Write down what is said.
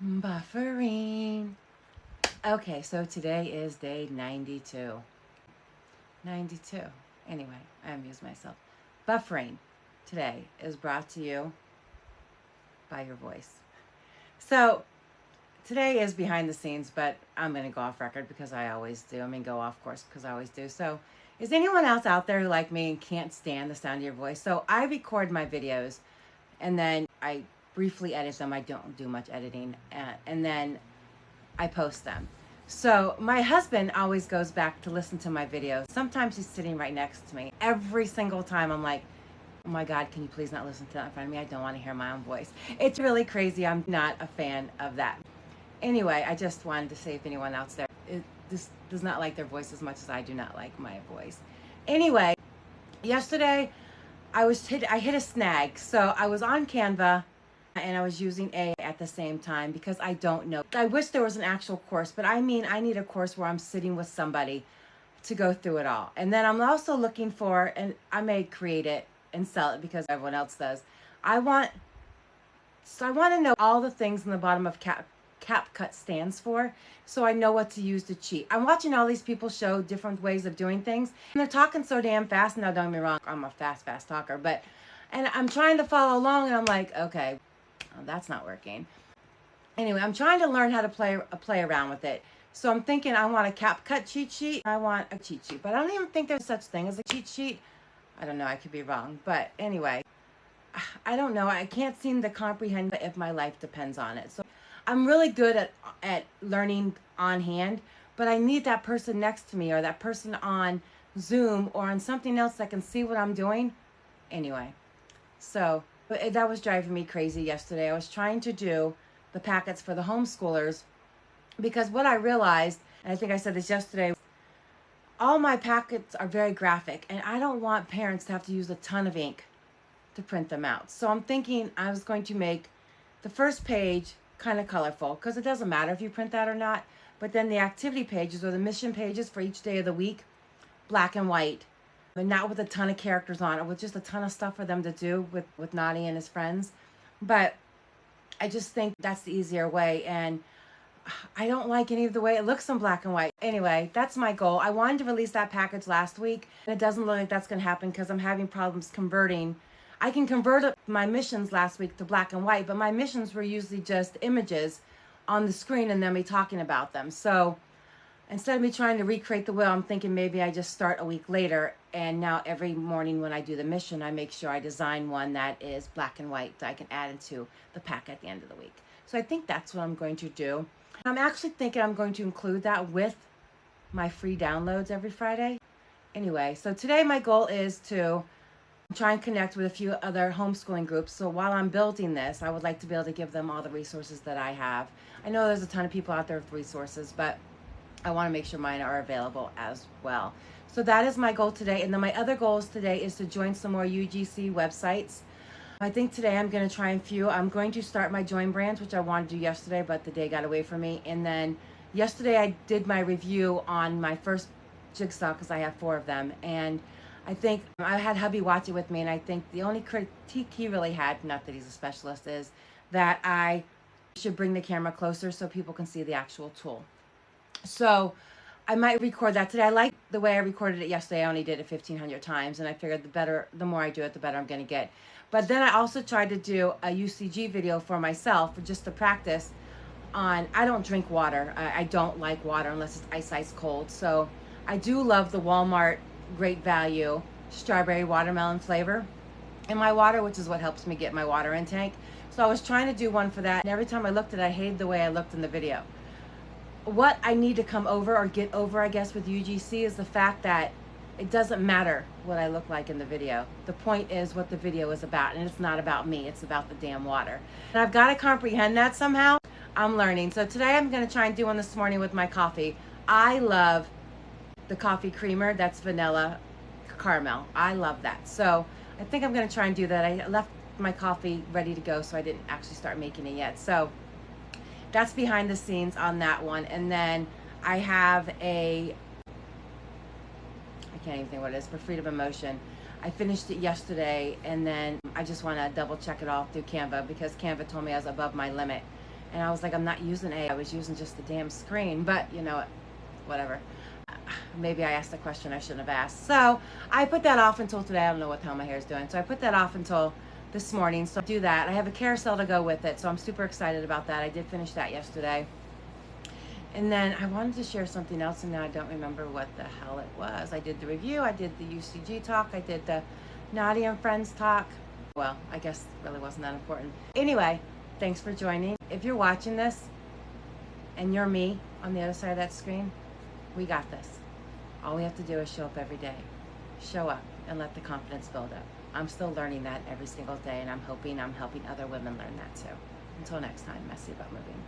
Buffering. Okay, so today is day 92. 92. Anyway, I amused myself. Buffering today is brought to you by your voice. So today is behind the scenes, but I'm going to go off record because I always do. Go off course because I always do. So is anyone else out there who like me and can't stand the sound of your voice? So I record my videos and then I briefly edit them. I don't do much editing. And then I post them. So my husband always goes back to listen to my videos. Sometimes he's sitting right next to me. Every single time I'm like, oh my God, can you please not listen to that in front of me? I don't want to hear my own voice. It's really crazy. I'm not a fan of that. Anyway, I just wanted to say if anyone else there does not like their voice as much as I do not like my voice. Anyway, yesterday I hit a snag. So I was on Canva and I was using A at the same time because I don't know. I wish there was an actual course, but I need a course where I'm sitting with somebody to go through it all. And then I'm also looking for, and I may create it and sell it because everyone else does. I want to know all the things in the bottom of CapCut stands for, so I know what to use to cheat. I'm watching all these people show different ways of doing things, and they're talking so damn fast. Now, don't get me wrong, I'm a fast talker, and I'm trying to follow along, and I'm like, okay, oh, that's not working. Anyway, I'm trying to learn how to play around with it. So I'm thinking I want a CapCut cheat sheet. I want a cheat sheet, but I don't even think there's such thing as a cheat sheet. I don't know, I could be wrong, but anyway, I don't know. I can't seem to comprehend if my life depends on it. So I'm really good at learning on hand, but I need that person next to me or that person on Zoom or on something else that can see what I'm doing. Anyway, so that was driving me crazy yesterday. I was trying to do the packets for the homeschoolers because what I realized, and I think I said this yesterday, all my packets are very graphic and I don't want parents to have to use a ton of ink to print them out. So I'm thinking I was going to make the first page kind of colorful because it doesn't matter if you print that or not, but then the activity pages or the mission pages for each day of the week, black and white, but not with a ton of characters on it, with just a ton of stuff for them to do with Nani and his friends. But I just think that's the easier way, and I don't like any of the way it looks in black and white. Anyway, that's my goal. I wanted to release that package last week, and it doesn't look like that's going to happen because I'm having problems converting. I can convert my missions last week to black and white, but my missions were usually just images on the screen and then me talking about them. So instead of me trying to recreate the wheel, I'm thinking maybe I just start a week later, and now every morning when I do the mission, I make sure I design one that is black and white that I can add into the pack at the end of the week. So I think that's what I'm going to do. I'm actually thinking I'm going to include that with my free downloads every Friday. Anyway, so today my goal is to try and connect with a few other homeschooling groups. So while I'm building this, I would like to be able to give them all the resources that I have. I know there's a ton of people out there with resources, but I want to make sure mine are available as well. So that is my goal today. And then my other goals today is to join some more UGC websites. I think today I'm going to try and few. I'm going to start my join brands, which I wanted to do yesterday, but the day got away from me. And then yesterday I did my review on my first Jigsaw because I have 4 of them. And I think I had hubby watch it with me, and I think the only critique he really had, not that he's a specialist, is that I should bring the camera closer so people can see the actual tool. So I might record that today. I like the way I recorded it yesterday. I only did it 1,500 times, and I figured the more I do it, the better I'm going to get. But then I also tried to do a UCG video for myself, just to practice on, I don't drink water. I don't like water unless it's ice cold. So I do love the Walmart Great Value strawberry watermelon flavor in my water, which is what helps me get my water intake. So I was trying to do one for that, and every time I looked at it, I hated the way I looked in the video. What I need to come over or get over, I guess, with UGC is the fact that it doesn't matter what I look like in the video. The point is what the video is about, and it's not about me, it's about the damn water. And I've got to comprehend that somehow. I'm learning. So today I'm going to try and do one this morning with my coffee. I love the coffee creamer that's vanilla caramel. I love that. So I think I'm going to try and do that. I left my coffee ready to go, so I didn't actually start making it yet. So that's behind the scenes on that one. And then I have I can't even think what it is, for Freedom of Motion. I finished it yesterday, and then I just want to double check it all through Canva because Canva told me I was above my limit. And I was like, I'm not using A. I was using just the damn screen. But you know what? Whatever. Maybe I asked a question I shouldn't have asked. So I put that off until today. I don't know what the hell my hair is doing. So I put that off until this morning. So do that. I have a carousel to go with it. So I'm super excited about that. I did finish that yesterday. And then I wanted to share something else, and now I don't remember what the hell it was. I did the review. I did the UCG talk. I did the Naughty and Friends talk. Well, I guess it really wasn't that important. Anyway, thanks for joining. If you're watching this and you're me on the other side of that screen, we got this. All we have to do is show up every day. Show up and let the confidence build up. I'm still learning that every single day, and I'm hoping I'm helping other women learn that too. Until next time, Messy About Moving.